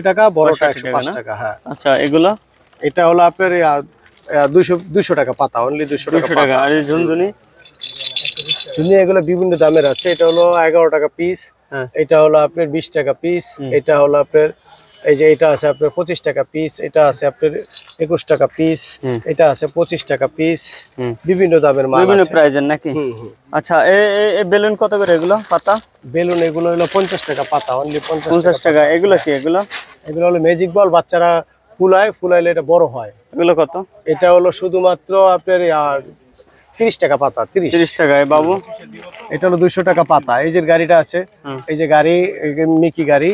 টাকা, বড়টা 105 টাকা। হ্যাঁ আচ্ছা, এগুলো এটা হলো আপনার 200 টাকা পাতা, অনলি 200 টাকা। আর এই ঝুনঝুনি দুনিয়া এগুলো বিভিন্ন দামের আছে। এটা হলো 11 টাকা পিস, এটা হলো আপনার 20 টাকা পিস, এটা হলো আপনার এই যে এটা আছে আপনার 25 টাকা পিস, এটা আছে আপনার 21 টাকা পিস, এটা আছে 25 টাকা পিস, বিভিন্ন দামের মাল আছে, বিভিন্ন প্রাইজের নাকি? আচ্ছা, এই বেলুন কত করে এগুলো পাতা? বেলুন এগুলো হলো 50 টাকা পাতা, অনলি 50 টাকা। এগুলো কি? এগুলো হলো ম্যাজিক বল, বাচ্চারা ফুলাইলে এটা বড় হয়। এগুলো কত? এটা হলো শুধুমাত্র আপনার 30 টাকা পাতা। 30 টাকায় বাবু। এটা হলো 200 টাকা পাতা। এই যে গাড়িটা আছে, এই যে গাড়ি, মিকি গাড়ি,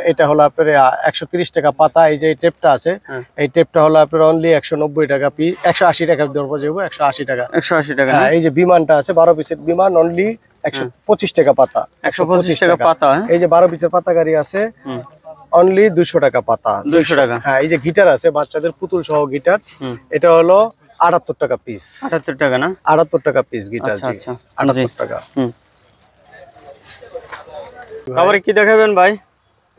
এটা হলো আপনার 130 টাকা পাতা। এই যে টেপটা আছে, এই টেপটা হলো আপনার অনলি 190 টাকা পিস, 180 টাকা ধরবো, 180 টাকা। 180 টাকা। এই যে বিমানটা আছে 12 পিসের বিমান, অনলি 125 টাকা পাতা। 125 টাকা পাতা। এই যে 12 পিসের পাতা গাড়ি আছে, অনলি 200 টাকা পাতা। 200 টাকা। হ্যাঁ, এই যে গিটার আছে বাচ্চাদের পুতুল সহ গিটার, এটা হলো 78 টাকা পিস। 78 টাকা না? 78 টাকা পিস গিটার। জি, 78 টাকা। তারপরে কি দেখাবেন ভাই?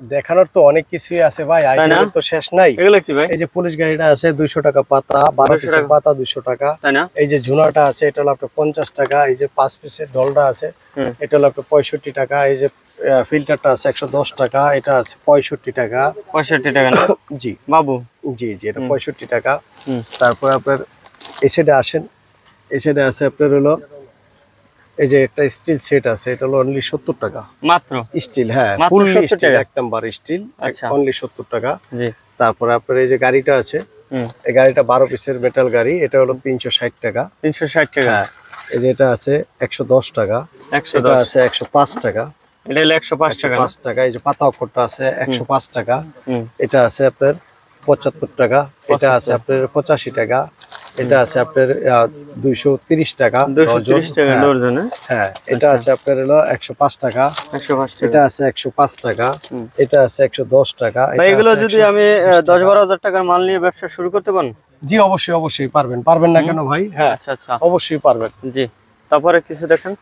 দেখানোর তো অনেক কিছুই আছে ভাই, আইটেমের তো শেষ নাই। এগুলো কি ভাই? এই যে পুলিশ গাড়িটা আছে 200 টাকা পাতা, 12 পিসের পাতা 200 টাকা। তাই না? এই যে ঝুনাটা আছে, এটা হলো আপনার 50 টাকা। এই যে 5 পিসের ডলটা আছে, এটা হলো আপনার 65 টাকা। এই যে ফিল্টারটা আছে 110 টাকা, এটা আছে 65 টাকা। 65 টাকা না? জি বাবু। জি, এটা 65 টাকা। তারপর আপনার এই সাইডে আসেন, এই সাইডে আছে আপনার হলো এই যে একটা স্টিল সেট আছে, এটা হলো অনলি 70 টাকা মাত্র। স্টিল, হ্যাঁ, মাত্র ফুল 70 স্টিল, টাকা। এক নাম্বার স্টিল, আচ্ছা, অনলি 70 টাকা। জি। তারপরে আপনার এই যে গাড়িটা আছে, এই গাড়িটা 12 পিসের মেটাল গাড়ি, এটা হলো 360 টাকা। 360 টাকা। হ্যাঁ, এই যে এটা আছে 110 টাকা, এটা আছে 105 টাকা, এটা হলো 105 টাকা। 5 টাকা। এই যে পাতা অক্ষরটা আছে 105 টাকা, এটা আছে আপনার 75 টাকা, এটা আছে আপনার 85 টাকা, এটা আছে আপনার 230 টাকা, 230 টাকা ডজন। হ্যাঁ, এটা আছে আপনার হলো 105 টাকা, 105 টাকা, এটা আছে 105 টাকা, এটা আছে 110 টাকা। ভাই এগুলো যদি আমি 10-12 হাজার টাকার মাল নিয়ে ব্যবসা শুরু করতে পারি? জি, অবশ্যই পারবেন না কেন ভাই? হ্যাঁ, আচ্ছা, অবশ্যই পারবেন। জি। তারপরে কিছু দেখেন,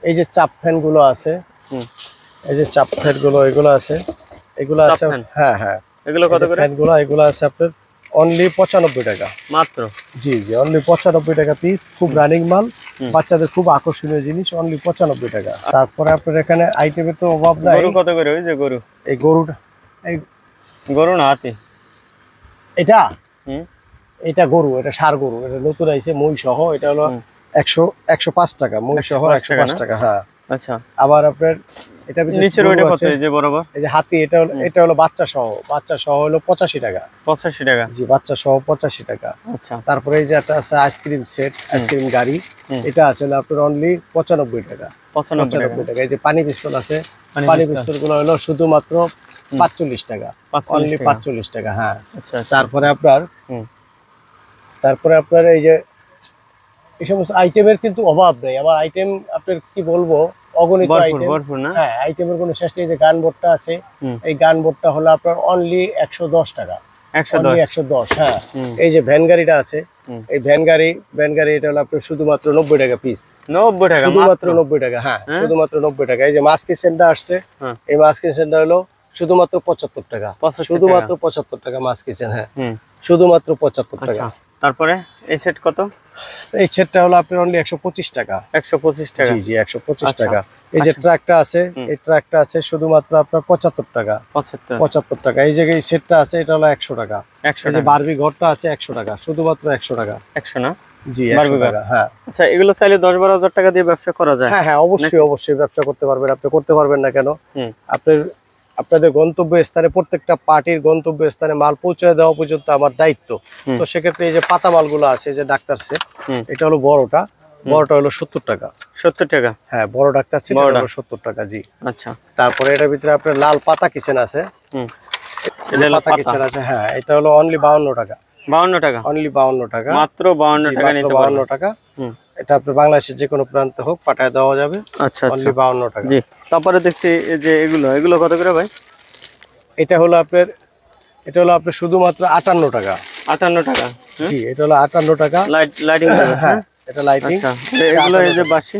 এই যে চাপ ফ্যান গুলো আছে, এই যে চাপ ফ্যান গুলো, এগুলো আছে, এগুলো আছে। হ্যাঁ, এগুলো কত করে? ফ্যান গুলো এগুলো আছে আপনার অনলি 95 টাকা মাত্র। জি, অনলি 95 টাকা পিস। খুব রানিং মাল, বাচ্চাদের খুব আকর্ষণীয় জিনিস, অনলি 95 টাকা। তারপরে আপনার এখানে আইটেমের তো অভাব নাই। গরু কত করে? ওই যে গরু, এই গরুটা, এই গরু না হাতি? এটা গরু, এটা ষাঁড় গরু, এটা নতুন আইছে মই সহ, এটা হলো 105 টাকা, মই সহ 105 টাকা। হ্যাঁ, আচ্ছা। আবার আপনার এটা নিচের ওইটা কত? এই যে বরাবর এই যে হাতি, এটা হলো বাচ্চা সহ হলো 85 টাকা। 85 টাকা। জি, বাচ্চা সহ 85 টাকা। আচ্ছা। তারপরে এই যে একটা আছে আইসক্রিম সেট, আইসক্রিম গাড়ি, এটা আছে আপনার অনলি 95 টাকা। 95 টাকা। এই যে পানি পিস্তল আছে, পানি পিস্তল গুলো হলো শুধুমাত্র 45 টাকা, অনলি 45 টাকা। হ্যাঁ, তারপরে আপনার এই যে এই সমস্ত আইটেমের কিন্তু অভাব নেই। আমার আইটেম আপনার কি বলবো, অগণিত আইটেম। হ্যাঁ, আইটেমের কোনো শেষ নেই। যে গান বোর্ডটা আছে, এই গান বোর্ডটা হলো আপনার অনলি 110 টাকা, 110। হ্যাঁ, এই যে ভ্যান গাড়িটা আছে, এই ভ্যান গাড়ি এটা হলো আপনার শুধুমাত্র 90 টাকা পিস। 90 টাকা? শুধুমাত্র 90 টাকা। হ্যাঁ, শুধুমাত্র 90 টাকা। এই যে মাস্ক কিচেনটা আসছে, এই মাস্ক কিচেনটা হলো শুধুমাত্র 75 টাকা, শুধুমাত্র 75 টাকা মাস্ক কিচেন। হ্যাঁ, শুধুমাত্র 75 টাকা। তারপরে এই সেট কত? এই সেটটা হলো আপনার অনলি 125 টাকা। 125 টাকা? জি, 125 টাকা। এই যে ট্রাকটা আছে, এই ট্রাকটা আছে শুধুমাত্র আপনার 75 টাকা। 75 টাকা। এই যে এই সেটটা আছে, এটা হলো 100 টাকা। এই যে বারবি ঘরটা আছে 100 টাকা, শুধুমাত্র 100 টাকা। 100 না? জি, 100 টাকা। হ্যাঁ। আচ্ছা, এগুলো চাইলে 10-12 হাজার টাকা দিয়ে ব্যবসা করা যায়? হ্যাঁ, অবশ্যই ব্যবসা করতে পারবেন। আপনি করতে পারবেন না কেন? আপনাদের গন্তব্য স্থানে, প্রত্যেকটা পার্টির গন্তব্য স্থানে মাল পৌঁছে দেওয়া পর্যন্ত আমার দায়িত্ব। তো সেক্ষেত্রে এই যে পাতা মালগুলো আছে, যে ডাক্তার সেট, এটা হলো বড়টা হলো 70 টাকা। 70 টাকা? হ্যাঁ, বড় ডাক্তার সেট হলো 70 টাকা। জি। আচ্ছা। তারপরে এটার ভিতরে আপনার লাল পাতা কিচেন আছে, পাতা কিচেন আছে। হ্যাঁ, এটা হলো অনলি 52 টাকা। 52 টাকা? অনলি 52 টাকা, মাত্র 52 টাকা নিতে পারবেন। 52 টাকা। এটা আপনার বাংলাদেশের যে কোনো প্রান্তে হোক পাঠায় দেওয়া যাবে। আচ্ছা, অনলি 52 টাকা। জি। তারপরে দেখছি যে এগুলো কত করে ভাই? এটা হলো আপনার শুধুমাত্র 58 টাকা। 58 টাকা? জি, এটা হলো 58 টাকা। লাইটিং? হ্যাঁ, এটা লাইটিং। এগুলো এই যে বাঁশি,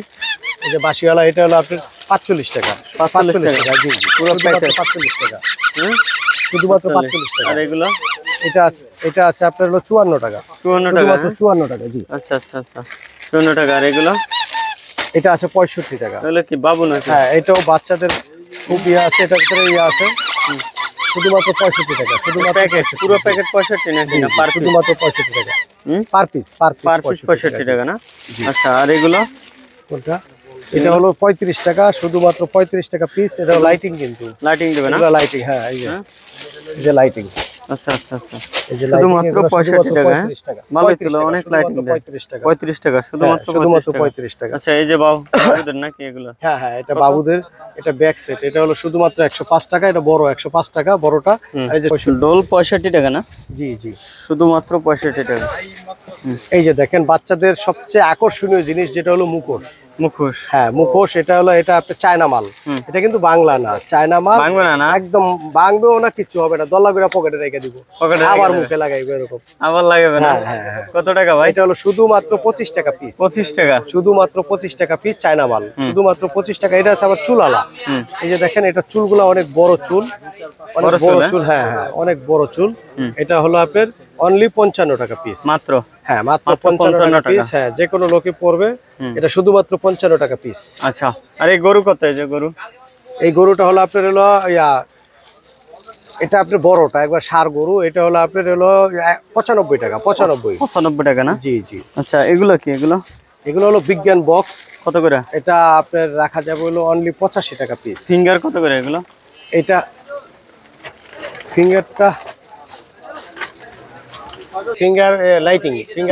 এই যে বাঁশিওয়ালা, এটা হলো আপনার 45 টাকা। 45 টাকা। জি, পুরো 45 টাকা। শুধুমাত্র 45 টাকা। আর এগুলো এটা আছে আপনার হলো 54 টাকা। 54 টাকা, শুধুমাত্র 54 টাকা। জি আচ্ছা আচ্ছা আচ্ছা, 54 টাকা। আর এগুলো এটা আছে 65 টাকা। তাহলে কি বাবু নাকি? হ্যাঁ, এটাও বাচ্চাদের খুব আছে, এটার ভিতরে আছে শুধুমাত্র 65 টাকা। শুধুমাত্র প্যাকেট, পুরো প্যাকেট 65 নাকি না পার পিস? শুধুমাত্র 65 টাকা পার পিস। পার পিস 65 টাকা না? আচ্ছা, আর এগুলো কোনটা? এটা হলো 35 টাকা, শুধুমাত্র 35 টাকা পিস। এটা লাইটিং, কিন্তু লাইটিং দেবে না? লাইটিং, হ্যাঁ এই যে লাইটিং। আচ্ছা আচ্ছা আচ্ছা, শুধুমাত্র 65 টাকা। ভালোই তো, অনেক লাইটিং দেয়। 35 টাকা, শুধুমাত্র 35 টাকা। আচ্ছা, এই যে বাবুদের নাকি এগুলো? হ্যাঁ হ্যাঁ, এটা বাবুদের, এটা ব্যাক সেট। এটা হলো শুধুমাত্র 105 টাকা। এটা বড় 105 টাকা বড়টা। আর এই যে ডোল 65 টাকা না? জি জি, শুধুমাত্র 65 টাকা। এই যে দেখেন বাচ্চাদের সবচেয়ে আকর্ষণীয় জিনিস যেটা হলো মুখোশ। মুখোশ, হ্যাঁ মুখোশ। এটা হলো, এটা আপনার চায়না মাল। এটা কিন্তু বাংলা না, চায়না মাল। বাংলা না? একদম বাংবেও না, কিচ্ছু হবে না। দল্লা করে পকেটে রেখে দিব, আবার মুখে লাগাইবে এরকম। আবার লাগাবে না? হ্যাঁ হ্যাঁ। কত টাকা ভাই? এটা হলো শুধুমাত্র 25 টাকা পিস। 25 টাকা, শুধুমাত্র 25 টাকা পিস, চায়না মাল। শুধুমাত্র 25 টাকা। এটা আছে আবার চুলালা। এই যে দেখেন, এটা চুলগুলা অনেক বড় চুল, অনেক বড় চুল। হ্যাঁ হ্যাঁ, অনেক বড় চুল। এটা হলো আপনার অনলি 55 টাকা পিস মাত্র। হ্যাঁ, মাত্র 55 টাকা পিস। হ্যাঁ, যে কোনো লোকে পড়বে। এটা শুধুমাত্র 55 টাকা পিস। আচ্ছা, আর এই গরু কত? এই যে গরু, এই গরুটা হলো আপনার হলো এটা আপনার বড়টা একবার ষাঁড় গরু। এটা হলো আপনার হলো 95 টাকা। 95 টাকা না? জি জি। আচ্ছা, এগুলো কি? এগুলো হলো বিজ্ঞান বক্স। কত করে? এটা আপনার রাখা যাবে হলো অনলি 85 টাকা পিস। ফিঙ্গার কত করে এগুলো? এটা ফিঙ্গার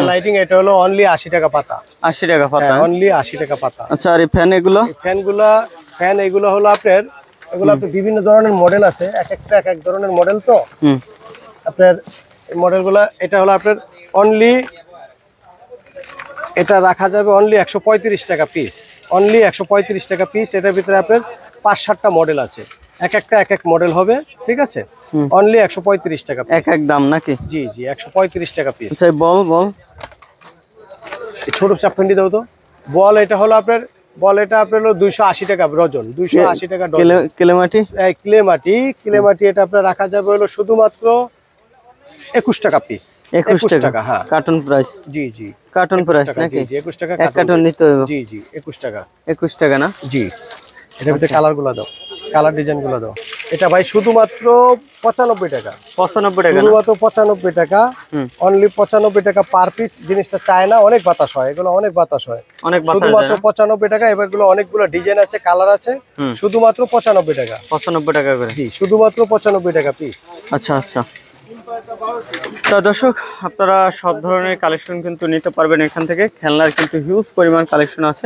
লাইটিং। এটা হলো অনলি 80 টাকা পাতা। 80 টাকা পাতা, অনলি 80 টাকা পাতা। আচ্ছা, আর এই ফ্যান এগুলো? ফ্যান এগুলো হলো আপনার, এগুলো আপনার বিভিন্ন ধরনের মডেল আছে। এক এক ধরনের মডেল। তো আপনার মডেলগুলো, এটা হলো আপনার অনলি, এটা রাখা যাবে অনলি 135 টাকা পিস। অনলি 135 টাকা পিস। এটার ভিতরে আপনার 5-7টা মডেল আছে, এক এক মডেল হবে। ঠিক আছে, অনলি 135 টাকা এক দাম নাকি? জি জি, 135 টাকা পিস। আচ্ছা, বল ছোট চাপকান্ডি দাও তো। বল এটা হলো আপনার, এটা আপনার হলো 280 টাকা ডজন। 280 টাকা ডজন। ক্লেমাটি এটা আপনার রাখা যাবে হলো শুধুমাত্র 21 টাকা পিস। 21 টাকা, হ্যাঁ। Carton price? জি জি, কার্টন প্রাইস নাকি? জি, 21 টাকা এক কার্টন নিতে হবে। জি জি, 21 টাকা। 21 টাকা না? জি। এটার ভিতরে কালারগুলো দাও, কালার ডিজাইনগুলো দাও। এটা ভাই শুধুমাত্র 95 টাকা। 95 টাকা, শুধুমাত্র 95 টাকা। অনলি 95 টাকা পার পিস। জিনিসটা চায় না, অনেক বাতাস হয় এগুলো, অনেক বাতাস হয়। শুধুমাত্র 95 টাকা। এবারগুলো অনেকগুলো ডিজাইন আছে, কালার আছে। শুধুমাত্র 95 টাকা। 95 টাকা করে? জি, শুধুমাত্র 95 টাকা পিস। আচ্ছা আচ্ছা। তো দর্শক, আপনারা সব ধরনের কালেকশন কিন্তু নিতে পারবেন এখান থেকে। খেলনার কিন্তু হিউজ পরিমাণ কালেকশন আছে।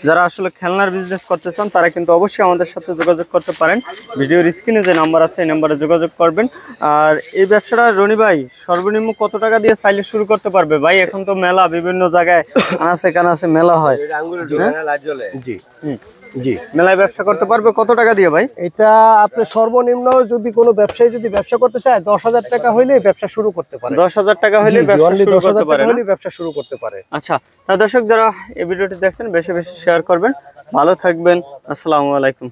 যারা আসলে খেলনার বিজনেস করতে চান তারা কিন্তু অবশ্যই আমাদের সাথে যোগাযোগ করতে পারেন। ভিডিওর স্ক্রিনে যে নাম্বার আছে এই নাম্বারে যোগাযোগ করবেন। আর এই ব্যবসাটা রনি ভাই সর্বনিম্ন কত টাকা দিয়ে চাইলে শুরু করতে পারবে ভাই? এখন তো মেলা, বিভিন্ন জায়গায় আনাচে কানাচে মেলা হয়। জি জি, মেলায় ব্যবসা করতে পারবে কত টাকা দিয়ে ভাই? এটা আপনি সর্বনিম্ন যদি কোনো ব্যবসায়ী যদি ব্যবসা করতে চায় 10,000 টাকা হইলে ব্যবসা শুরু করতে পারে। 10,000 টাকা হইলে ব্যবসা শুরু করতে পারে। আচ্ছা, তা দর্শক যারা এই ভিডিওটি দেখছেন বেশি বেশি শেয়ার করবেন। ভালো থাকবেন। আসসালামু আলাইকুম।